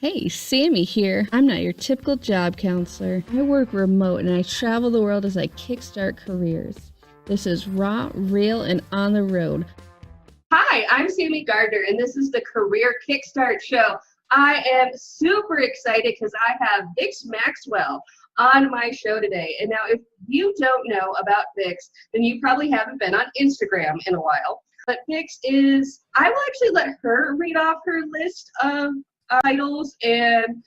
Hey, Sammy here. I'm not your typical job counselor. I work remote and I travel the world as I kickstart careers. This is raw, real, and on the road. Hi, I'm Sami Gardner, and this is the Career Kickstart Show. I am super excited because I have Vix Maxwell on my show today. And now, if you don't know about Vix, then you probably haven't been on Instagram in a while. But Vix is, I will actually let her read off her list of titles and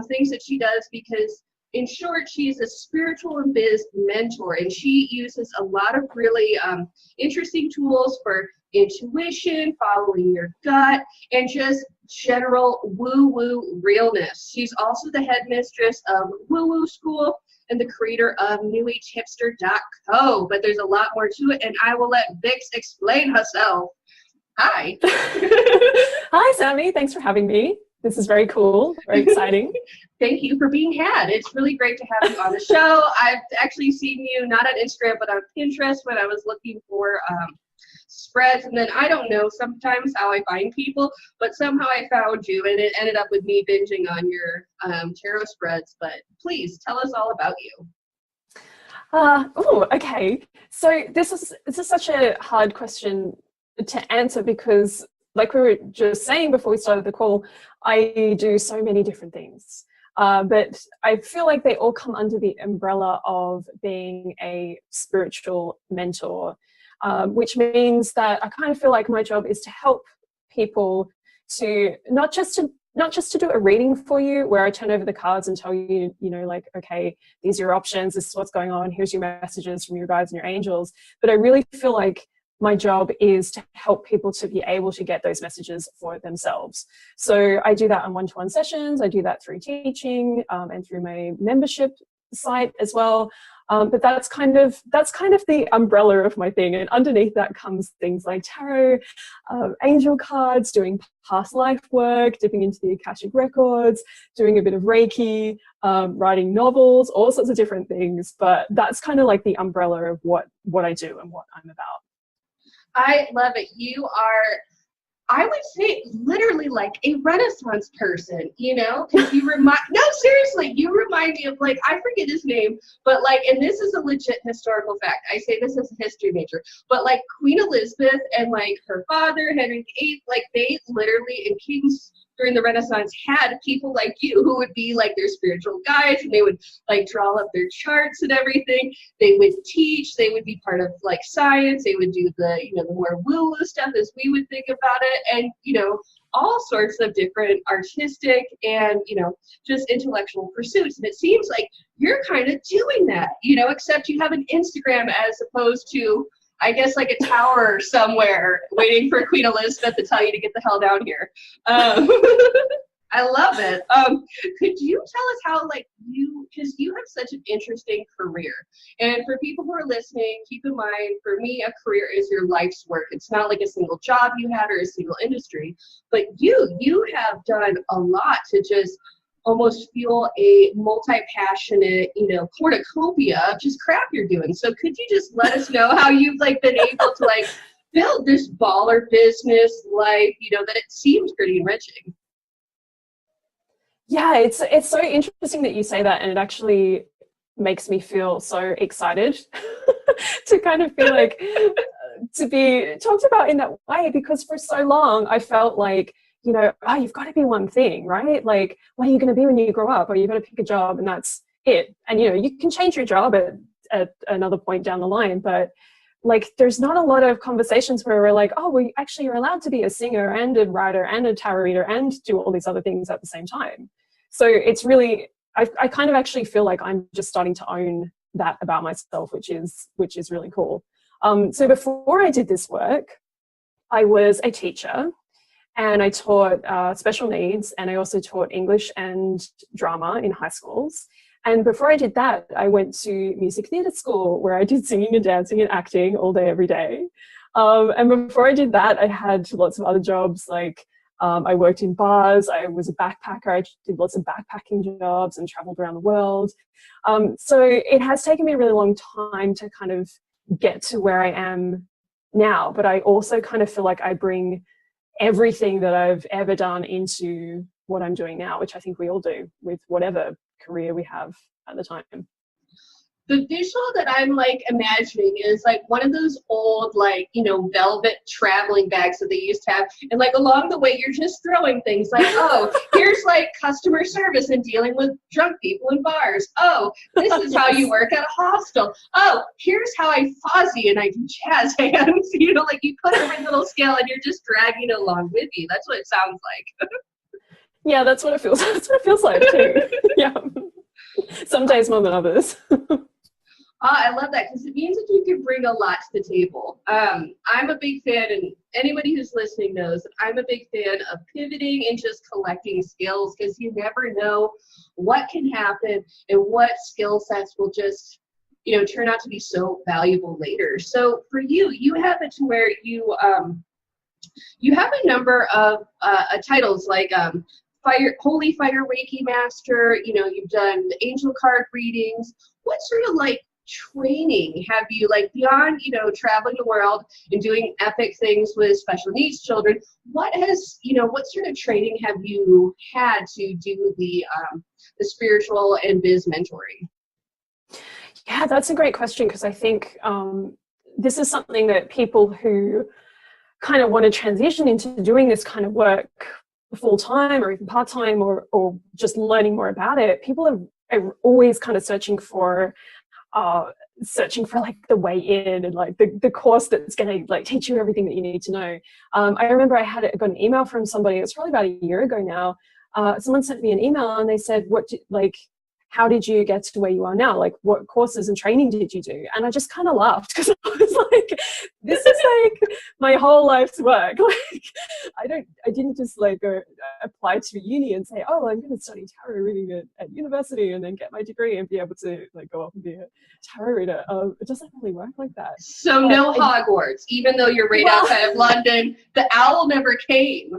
things that she does because, in short, she's a spiritual and biz mentor, and she uses a lot of really interesting tools for intuition, following your gut, and just general woo-woo realness. She's also the headmistress of Woo Woo School and the creator of AgeHipster.co, but there's a lot more to it, and I will let Vix explain herself. Hi. Hi, Sami. Thanks for having me. This is very cool, very exciting. Thank you for being had. It's really great to have you on the show. I've actually seen you not on Instagram, but on Pinterest when I was looking for spreads. And then I don't know sometimes how I find people, but somehow I found you, and it ended up with me binging on your tarot spreads. But please tell us all about you. Okay. So this is such a hard question to answer because, like we were just saying before we started the call, I do so many different things. But I feel like they all come under the umbrella of being a spiritual mentor, which means that I kind of feel like my job is to help people to not just to do a reading for you where I turn over the cards and tell you, like, okay, these are your options, this is what's going on, here's your messages from your guides and your angels. But I really feel like my job is to help people to be able to get those messages for themselves. So I do that on one-to-one sessions. I do that through teaching and through my membership site as well. But that's kind of the umbrella of my thing. And underneath that comes things like tarot, angel cards, doing past life work, dipping into the Akashic records, doing a bit of Reiki, writing novels, all sorts of different things. But that's kind of like the umbrella of what I do and what I'm about. I love it. You are, I would say, literally like a Renaissance person, because you no, seriously, you remind me of, like, I forget his name, but like, and this is a legit historical fact. I say this as a history major, but like Queen Elizabeth and like her father, Henry VIII, like they literally, and kings during the Renaissance had people like you who would be like their spiritual guides, and they would like draw up their charts and everything. They would teach, they would be part of like science, they would do the, the more woo-woo stuff as we would think about it, and, all sorts of different artistic and, just intellectual pursuits. And it seems like you're kind of doing that, except you have an Instagram as opposed to, I guess, like a tower somewhere waiting for Queen Elizabeth to tell you to get the hell down here. I love it. Could you tell us how, like, because you have such an interesting career. And for people who are listening, keep in mind, for me, a career is your life's work. It's not like a single job you had or a single industry. But you have done a lot to just almost feel a multi-passionate, cornucopia of just crap you're doing. So could you just let us know how you've like been able to like build this baller business life, that it seems pretty enriching? Yeah, it's so interesting that you say that, and it actually makes me feel so excited to kind of feel like to be talked about in that way, because for so long I felt like, you've got to be one thing, right? Like, what are you going to be when you grow up? Or you've got to pick a job and that's it. And, you can change your job at another point down the line, but like, there's not a lot of conversations where we're like, oh, well, actually you're allowed to be a singer and a writer and a tarot reader and do all these other things at the same time. So it's really, I kind of actually feel like I'm just starting to own that about myself, which is really cool. So before I did this work, I was a teacher. And I taught special needs, and I also taught English and drama in high schools. And before I did that, I went to music theatre school where I did singing and dancing and acting all day, every day. And before I did that, I had lots of other jobs. Like I worked in bars, I was a backpacker, I did lots of backpacking jobs and traveled around the world. So it has taken me a really long time to kind of get to where I am now. But I also kind of feel like I bring everything that I've ever done into what I'm doing now, which I think we all do with whatever career we have at the time. The visual that I'm like imagining is like one of those old, like, you know, velvet traveling bags that they used to have. And like along the way, you're just throwing things like, oh, here's like customer service and dealing with drunk people in bars. Oh, this is how you work at a hostel. Oh, here's how I fuzzy and I do jazz hands. You know, like you put every little scale and you're just dragging it along with you. That's what it sounds like. Yeah, that's what it feels. That's what it feels like too. Yeah. Some days more than others. I love that because it means that you can bring a lot to the table. I'm a big fan, and anybody who's listening knows that I'm a big fan of pivoting and just collecting skills because you never know what can happen and what skill sets will just, you know, turn out to be so valuable later. So for you, you have it to where you have a number of titles like Holy Fire Reiki Master. You know, you've done angel card readings. What sort of like training have you, like beyond, you know, traveling the world and doing epic things with special needs children, what sort of training have you had to do the spiritual and biz mentoring? Yeah, that's a great question because I think this is something that people who kind of want to transition into doing this kind of work full-time or even part-time or just learning more about it, people are always kind of searching for like the way in and like the course that's going to like teach you everything that you need to know. I remember I got an email from somebody, it's probably about a year ago now. Someone sent me an email and they said, how did you get to where you are now? Like, what courses and training did you do? And I just kind of laughed because I was like, this is like my whole life's work. Like, I didn't just like go apply to uni and say, oh, I'm going to study tarot reading at university and then get my degree and be able to like go off and be a tarot reader. It doesn't really work like that. So no Hogwarts, even though you're right outside of London, the owl never came.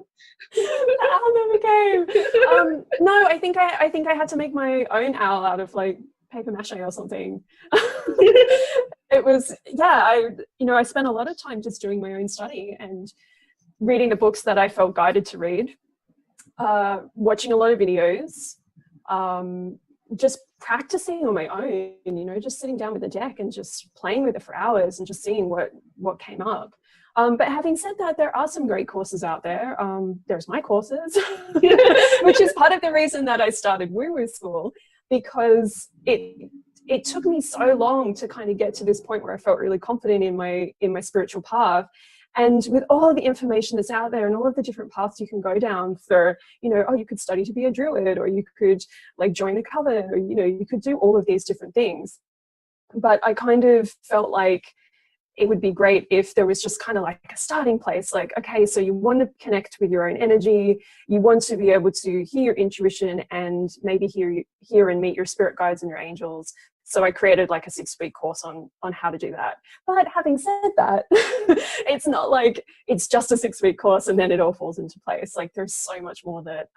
The owl never came. No, I think I had to make my own owl out of like paper mache or something. It was, I spent a lot of time just doing my own study and reading the books that I felt guided to read, watching a lot of videos, just practicing on my own, you know, just sitting down with the deck and just playing with it for hours and just seeing what came up. But having said that, there are some great courses out there. There's my courses, which is part of the reason that I started woo-woo school, because it took me so long to kind of get to this point where I felt really confident in my spiritual path. And with all the information that's out there and all of the different paths you can go down for, you know, you could study to be a druid, or you could like join a coven, or, you know, you could do all of these different things. But I kind of felt like it would be great if there was just kind of like a starting place. Like, okay, so you want to connect with your own energy. You want to be able to hear your intuition and maybe hear and meet your spirit guides and your angels. So I created like a 6-week course on how to do that. But having said that, it's not like it's just a 6-week course and then it all falls into place. Like there's so much more that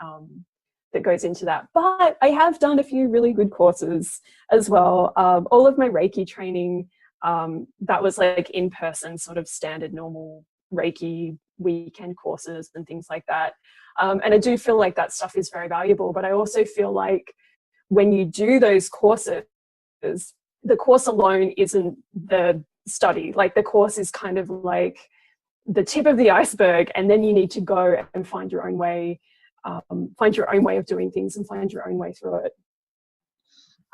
goes into that. But I have done a few really good courses as well. All of my Reiki training, that was like in-person sort of standard normal Reiki weekend courses and things like that. And I do feel like that stuff is very valuable, but I also feel like when you do those courses, the course alone isn't the study. Like the course is kind of like the tip of the iceberg, and then you need to go and find your own way of doing things and find your own way through it.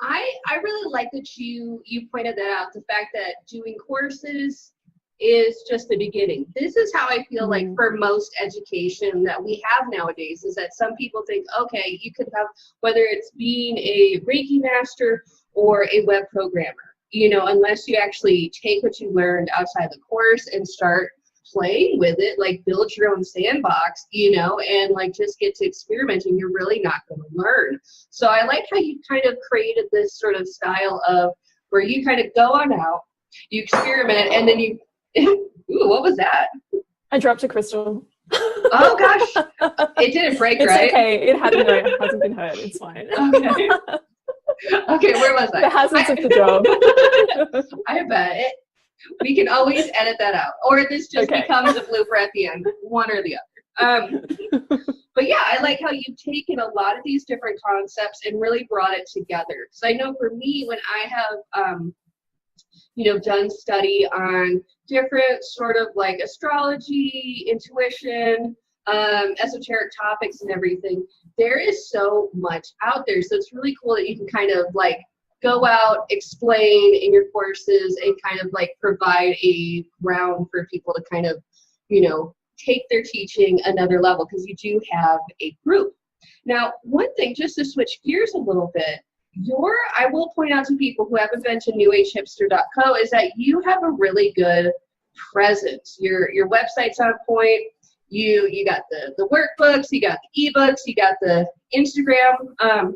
I really like that you pointed that out, the fact that doing courses is just the beginning. This is how I feel like for most education that we have nowadays, is that some people think, okay, you could have, whether it's being a Reiki master or a web programmer, you know, unless you actually take what you learned outside the course and start playing with it, like build your own sandbox, you know, and like just get to experimenting, you're really not going to learn. So I like how you kind of created this sort of style of where you kind of go on out, you experiment, and then you, ooh, what was that? I dropped a crystal. Oh gosh, it didn't break, right? It's okay. It hasn't been hurt. It's fine. Okay. Okay, where was I? The hazards of the job. I bet it. We can always edit that out, or this just becomes a blooper at the end, one or the other. But yeah, I like how you've taken a lot of these different concepts and really brought it together. So I know for me, when I have, done study on different sort of like astrology, intuition, esoteric topics and everything, there is so much out there. So it's really cool that you can kind of like go out, explain in your courses, and kind of like provide a ground for people to kind of, take their teaching another level, because you do have a group. Now, one thing, just to switch gears a little bit, I will point out to people who haven't been to newagehipster.co, is that you have a really good presence. Your website's on point. You got the workbooks, you got the ebooks, you got the Instagram.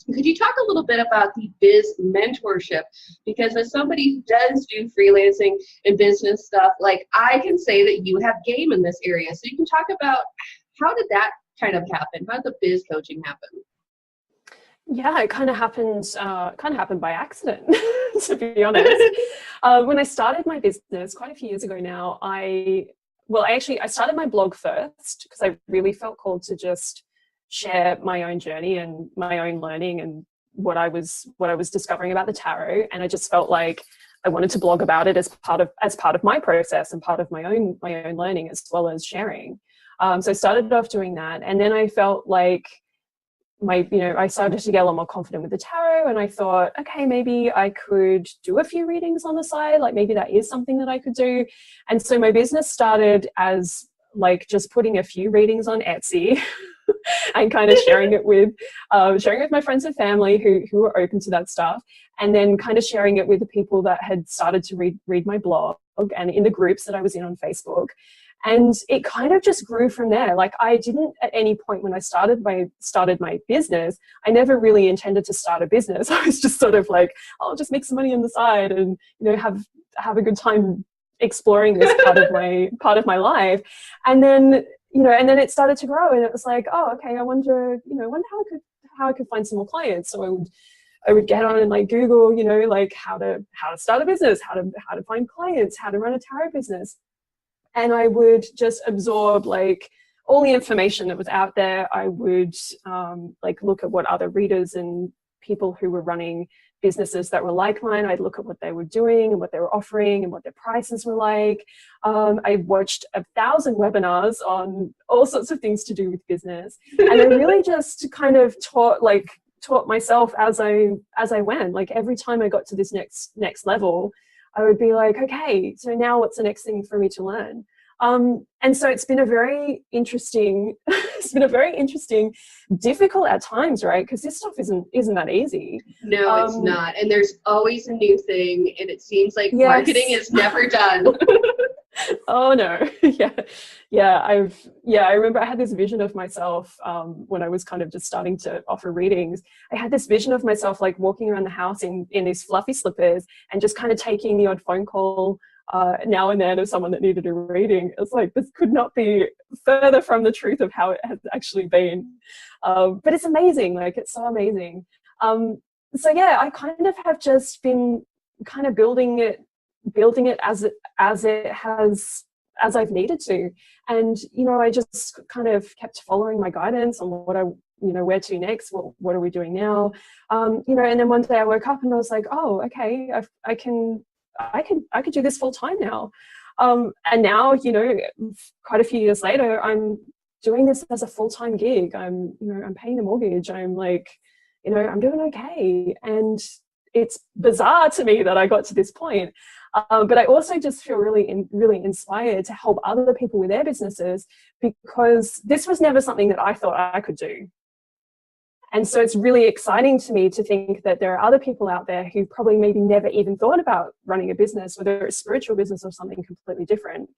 Could you talk a little bit about the biz mentorship? Because as somebody who does do freelancing and business stuff, like, I can say that you have game in this area. So you can talk about, how did that kind of happen? How did the biz coaching happen? Yeah, it kind of happened by accident, to be honest. When I started my business quite a few years ago now, I started my blog first because I really felt called to just share my own journey and my own learning and what I was discovering about the tarot. And I just felt like I wanted to blog about it as part of my process and part of my own learning, as well as sharing. So I started off doing that, and then I felt like I started to get a lot more confident with the tarot, and I thought, okay, maybe I could do a few readings on the side. Like, maybe that is something that I could do. And so my business started as like just putting a few readings on Etsy and kind of sharing it with my friends and family who were open to that stuff, and then kind of sharing it with the people that had started to read my blog and in the groups that I was in on Facebook. And it kind of just grew from there. Like, I didn't at any point when I started my business, I never really intended to start a business. I was just sort of like, I'll just make some money on the side and, have a good time exploring this part of my life. And then, it started to grow, and it was like, oh, okay, I wonder how I could find some more clients. So I would get on and like Google, like how to start a business, how to find clients, how to run a tarot business. And I would just absorb like all the information that was out there. I would look at what other readers and people who were running businesses that were like mine, I'd look at what they were doing and what they were offering and what their prices were like. I watched 1,000 webinars on all sorts of things to do with business. And I really just kind of taught myself as I went. Like, every time I got to this next level, I would be like, okay, so now what's the next thing for me to learn? And so it's been a very interesting, difficult at times, right? Because this stuff isn't that easy. No, it's not. And there's always a new thing, and it seems like marketing is never done. Oh no. I remember I had this vision of myself when I was kind of just starting to offer readings. I had this vision of myself like walking around the house in these fluffy slippers and just kind of taking the odd phone call now and then of someone that needed a reading. It's like, this could not be further from the truth of how it has actually been. But it's amazing. Like, it's so amazing. So yeah, I kind of have just been kind of building it as I've needed to. And, I just kind of kept following my guidance on what where to next, what are we doing now? And then one day I woke up and I was like, oh, okay, I could do this full time now. And now, quite a few years later, I'm doing this as a full-time gig. I'm paying the mortgage. I'm like, I'm doing okay. And it's bizarre to me that I got to this point. But I also just feel really inspired to help other people with their businesses, because this was never something that I thought I could do. And so it's really exciting to me to think that there are other people out there who probably maybe never even thought about running a business, whether it's spiritual business or something completely different,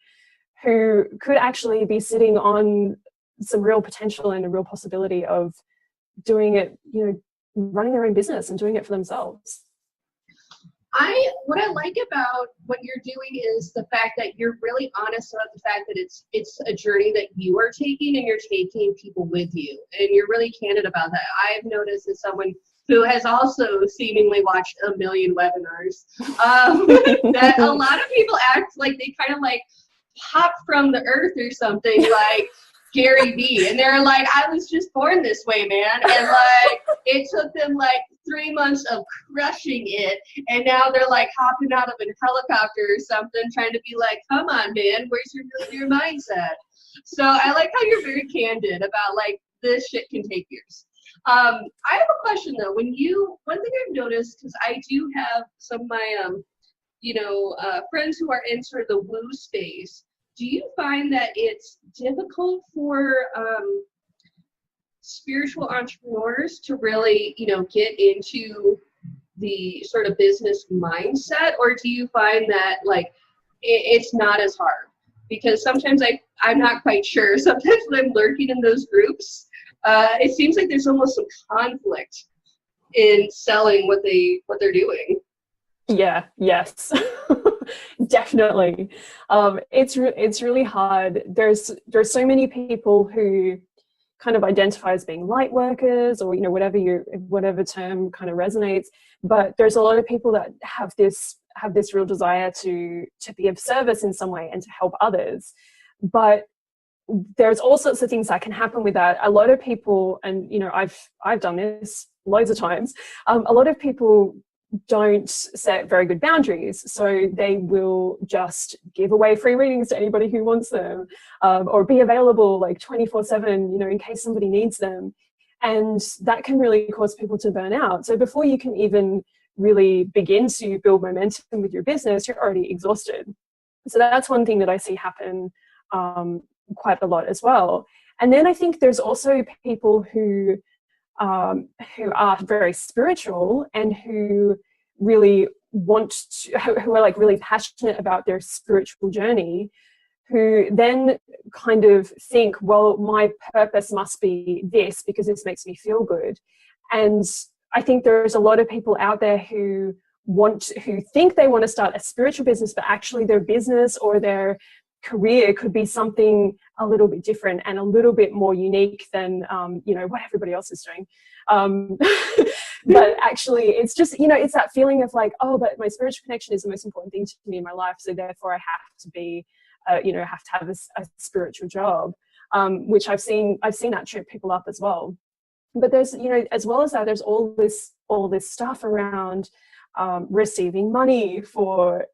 who could actually be sitting on some real potential and a real possibility of doing it, running their own business and doing it for themselves. What I like about what you're doing is the fact that you're really honest about the fact that it's a journey that you are taking, and you're taking people with you, and you're really candid about that. I've noticed as someone who has also seemingly watched a million webinars, that a lot of people act like they kind of like pop from the earth or something, like Gary Vee, and they're like, I was just born this way, man. And like, it took them like 3 months of crushing it, and now they're like hopping out of a helicopter or something, trying to be like, come on, man, where's your millionaire mindset? So I like how you're very candid about like, this shit can take years. I have a question though. One thing I've noticed, because I do have some of my friends who are in sort of the woo space. Do you find that it's difficult for spiritual entrepreneurs to really, get into the sort of business mindset, or do you find that like it's not as hard? Because sometimes I'm not quite sure. Sometimes when I'm lurking in those groups, it seems like there's almost some conflict in selling what they're doing. Yeah, yes, definitely. It's really hard. There's so many people who kind of identify as being light workers, or whatever term kind of resonates. But there's a lot of people that have this real desire to be of service in some way and to help others. But there's all sorts of things that can happen with that. A lot of people, and I've done this loads of times, a lot of people don't set very good boundaries, so they will just give away free readings to anybody who wants them, or be available like 24/7, in case somebody needs them, and that can really cause people to burn out. So before you can even really begin to build momentum with your business, you're already exhausted. So that's one thing that I see happen quite a lot as well. And then I think there's also people who are very spiritual and who really who are like really passionate about their spiritual journey, who then kind of think, well, my purpose must be this because this makes me feel good. And I think there's a lot of people out there who think they want to start a spiritual business, but actually their business or their career could be something a little bit different and a little bit more unique than what everybody else is doing. But actually it's just it's that feeling of like, oh, but my spiritual connection is the most important thing to me in my life, so therefore I have to be have to have a spiritual job, which I've seen that trip people up as well. But there's as well as that, there's all this stuff around receiving money for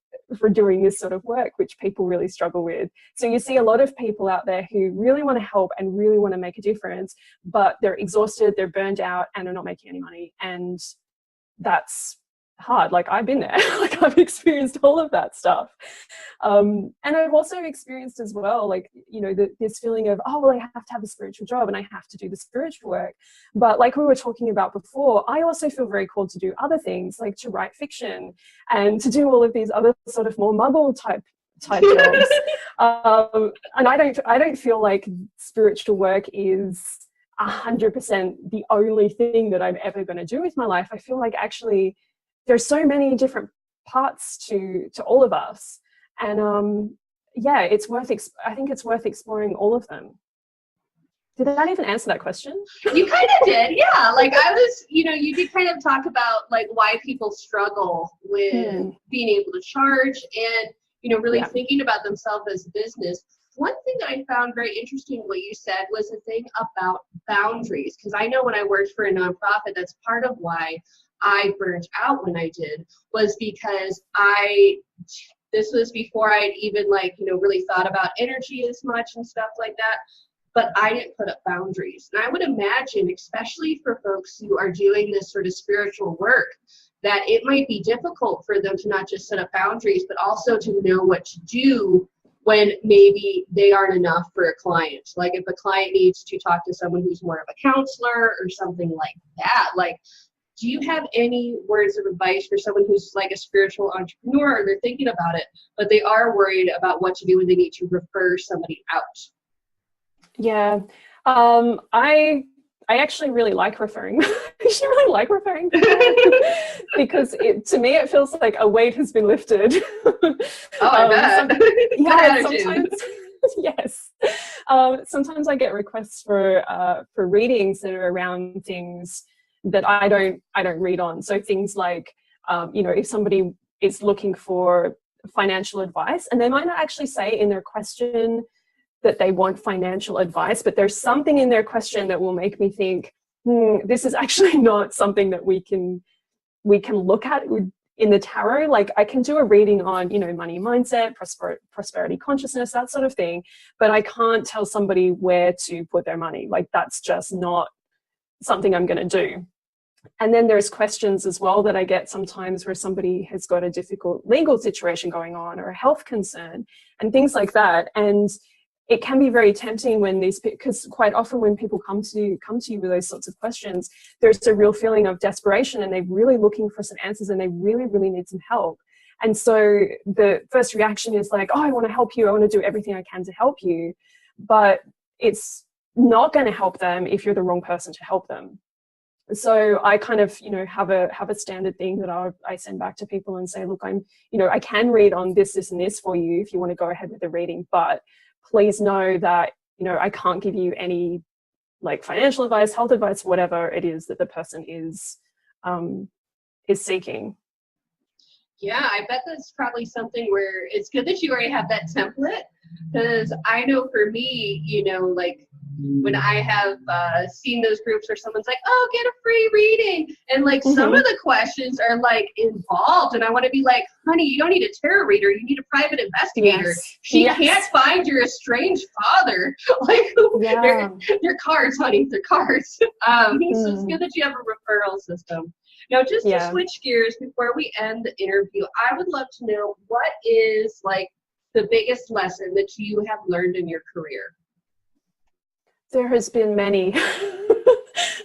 doing this sort of work, which people really struggle with. So you see a lot of people out there who really want to help and really want to make a difference, but they're exhausted, they're burned out, and they're not making any money. And that's hard. Like, I've been there. Like, I've experienced all of that stuff. And I've also experienced as well, like, this feeling of, oh, well, I have to have a spiritual job and I have to do the spiritual work. But like we were talking about before, I also feel very called to do other things, like to write fiction and to do all of these other sort of more muggle type jobs. And I don't feel like spiritual work is 100% the only thing that I'm ever going to do with my life. I feel like actually there's so many different parts to all of us, and I think it's worth exploring all of them. Did that even answer that question? You kind of did, yeah. Like, I was, you did kind of talk about like why people struggle with being able to charge and really thinking about themselves as a business. One thing that I found very interesting what you said was the thing about boundaries, because I know when I worked for a nonprofit, that's part of why I burnt out when I did, was because this was before I'd even really thought about energy as much and stuff like that, but I didn't put up boundaries. And I would imagine, especially for folks who are doing this sort of spiritual work, that it might be difficult for them to not just set up boundaries, but also to know what to do when maybe they aren't enough for a client. Like if a client needs to talk to someone who's more of a counselor or something like that, do you have any words of advice for someone who's like a spiritual entrepreneur, or they're thinking about it, but they are worried about what to do when they need to refer somebody out? Yeah, I actually really like referring. I should really like referring because to me it feels like a weight has been lifted. Oh, I bet. Sometimes. Yes. Sometimes I get requests for readings that are around things that I don't read on. So things like, if somebody is looking for financial advice, and they might not actually say in their question, that they want financial advice, but there's something in their question that will make me think, this is actually not something that we can look at in the tarot. Like, I can do a reading on, money mindset, prosperity consciousness, that sort of thing, but I can't tell somebody where to put their money. Like, that's just not something I'm going to do. And then there's questions as well that I get sometimes where somebody has got a difficult legal situation going on or a health concern and things like that. And it can be very tempting when because quite often when people come to you with those sorts of questions, there's a real feeling of desperation and they're really looking for some answers and they really, really need some help. And so the first reaction is like, oh, I want to help you. I want to do everything I can to help you. But it's not going to help them if you're the wrong person to help them. So I kind of, have a standard thing that I send back to people and say, look, I can read on this, this, and this for you if you want to go ahead with the reading, but please know that, I can't give you any like financial advice, health advice, whatever it is that the person is seeking. Yeah, I bet that's probably something where it's good that you already have that template, because I know for me, like when I have seen those groups where someone's like, oh, get a free reading, and like some of the questions are like involved, and I want to be like, honey, you don't need a tarot reader, you need a private investigator. Yes. She can't find your estranged father. Like, they're cards, honey, they're cards. So it's good that you have a referral system. Now, just to switch gears before we end the interview, I would love to know, what is like the biggest lesson that you have learned in your career? There has been many.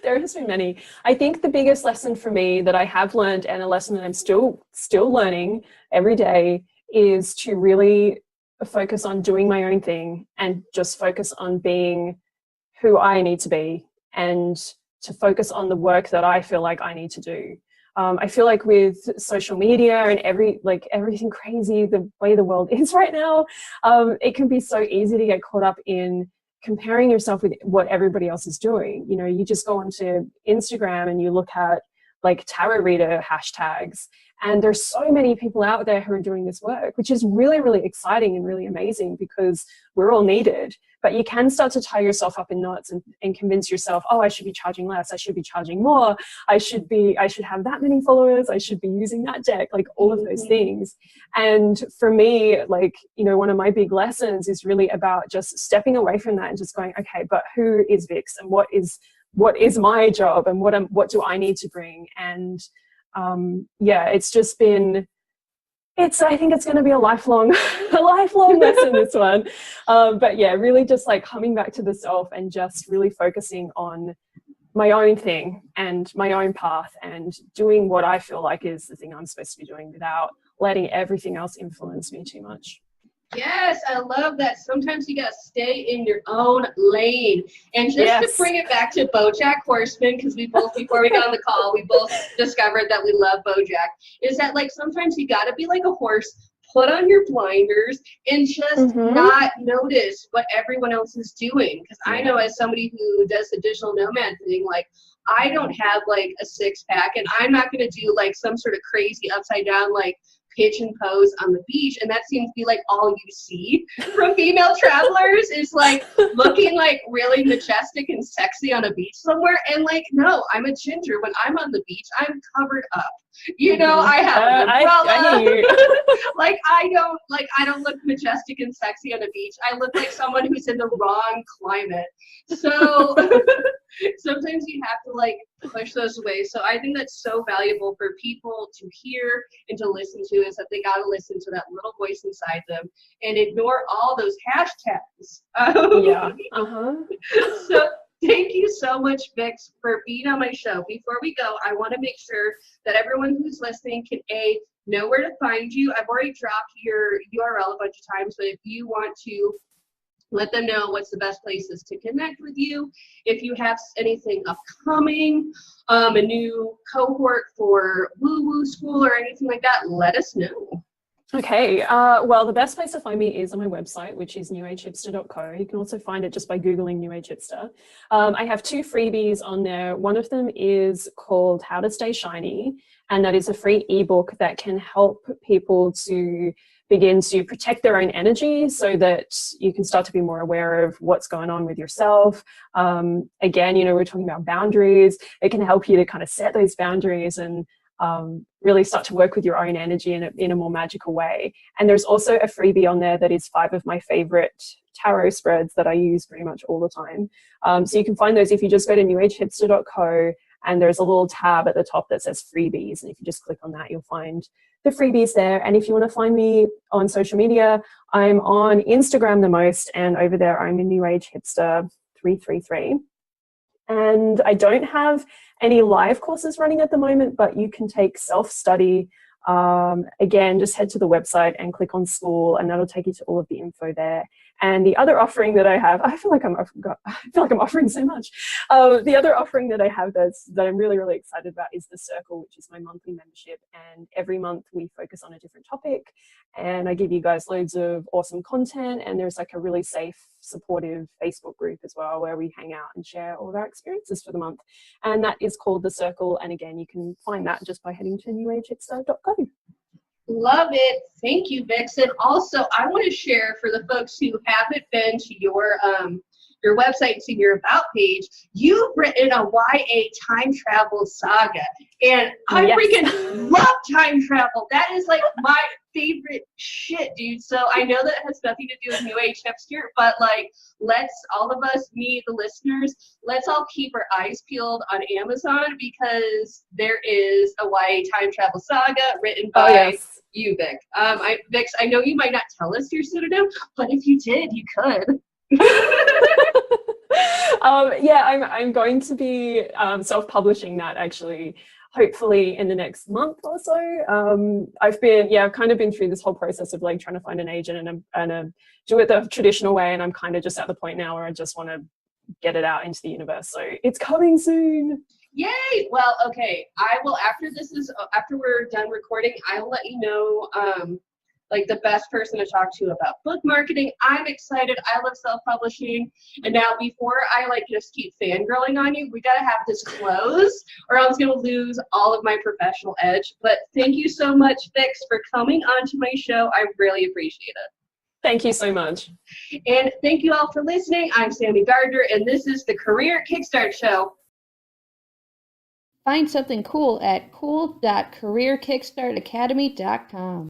There has been many. I think the biggest lesson for me that I have learned, and a lesson that I'm still learning every day, is to really focus on doing my own thing and just focus on being who I need to be, and to focus on the work that I feel like I need to do. I feel like with social media and everything crazy, the way the world is right now, it can be so easy to get caught up in comparing yourself with what everybody else is doing. You just go onto Instagram and you look at like tarot reader hashtags, and there's so many people out there who are doing this work, which is really, really exciting and really amazing, because we're all needed. But you can start to tie yourself up in knots and convince yourself, oh, I should be charging less, I should be charging more, I should have that many followers, I should be using that deck, like all of those things. And for me, like, one of my big lessons is really about just stepping away from that and just going, okay, but who is Vix, and what is my job, and what do I need to bring? And it's just been, I think it's going to be a lifelong lesson, this one. But yeah, really just like coming back to the self and just really focusing on my own thing and my own path, and doing what I feel like is the thing I'm supposed to be doing without letting everything else influence me too much. Yes, I love that. Sometimes you got to stay in your own lane. And just to bring it back to BoJack Horseman, because we both, before we got on the call, we both discovered that we love BoJack, is that like sometimes you got to be like a horse, put on your blinders, and just not notice what everyone else is doing. Because I know, as somebody who does the digital nomad thing, like, I don't have like a six-pack, and I'm not going to do like some sort of crazy upside down like pitch and pose on the beach, and that seems to be like all you see from female travelers is like looking like really majestic and sexy on a beach somewhere. And like, no, I'm a ginger. When I'm on the beach, I'm covered up. I have an umbrella. I hear you. I don't look majestic and sexy on a beach. I look like someone who's in the wrong climate. So sometimes you have to like push those away. So I think that's so valuable for people to hear and to listen to, is that they got to listen to that little voice inside them and ignore all those hashtags. So thank you so much, Vix, for being on my show. Before we go, I want to make sure that everyone who's listening can know where to find you. I've already dropped your URL a bunch of times, but if you want to let them know what's the best places to connect with you, if you have anything upcoming, a new cohort for woo-woo school or anything like that, let us know. Okay, well, the best place to find me is on my website, which is newagehipster.co. You can also find it just by Googling New Age Hipster. I have 2 freebies on there. One of them is called How to Stay Shiny, and that is a free ebook that can help people to begin to protect their own energy so that you can start to be more aware of what's going on with yourself. Again, we're talking about boundaries. It can help you to kind of set those boundaries and really start to work with your own energy in a more magical way. And there's also a freebie on there that is 5 of my favorite tarot spreads that I use pretty much all the time. So you can find those if you just go to newagehipster.co, and there's a little tab at the top that says freebies. And if you just click on that, you'll find the freebies there. And if you want to find me on social media, I'm on Instagram the most, and over there I'm a New Age Hipster 333. And I don't have any live courses running at the moment, but you can take self-study. Again, just head to the website and click on school, and that'll take you to all of the info there. And the other offering that I have, I feel like I'm offering so much. The other offering that I have that I'm really, really excited about is The Circle, which is my monthly membership. And every month we focus on a different topic, and I give you guys loads of awesome content. And there's like a really safe, supportive Facebook group as well, where we hang out and share all of our experiences for the month. And that is called The Circle. And again, you can find that just by heading to newagehipster.co. Love it. Thank you, Vix. And also, I want to share for the folks who haven't been to your website and seen your About page, you've written a YA time travel saga. And I freaking love time travel. That is like my favorite shit, dude. So I know that has nothing to do with New Age Hipster, but like, let's all of us, me, the listeners, let's all keep our eyes peeled on Amazon, because there is a YA time travel saga written by you, Vic. Vix, I know you might not tell us your pseudonym, but if you did, you could. I'm going to be self-publishing that, actually, hopefully in the next month or so. I've kind of been through this whole process of like trying to find an agent and do it the traditional way, and I'm kind of just at the point now where I just want to get it out into the universe. So it's coming soon. Yay! Well, okay. I will, after we're done recording, I'll let you know like the best person to talk to about book marketing. I'm excited. I love self-publishing. And now, before I like just keep fangirling on you, we got to have this close, or I was going to lose all of my professional edge. But thank you so much, Vix, for coming onto my show. I really appreciate it. Thank you so much. And thank you all for listening. I'm Sami Gardner, and this is the Career Kickstart Show. Find something cool at cool.careerkickstartacademy.com.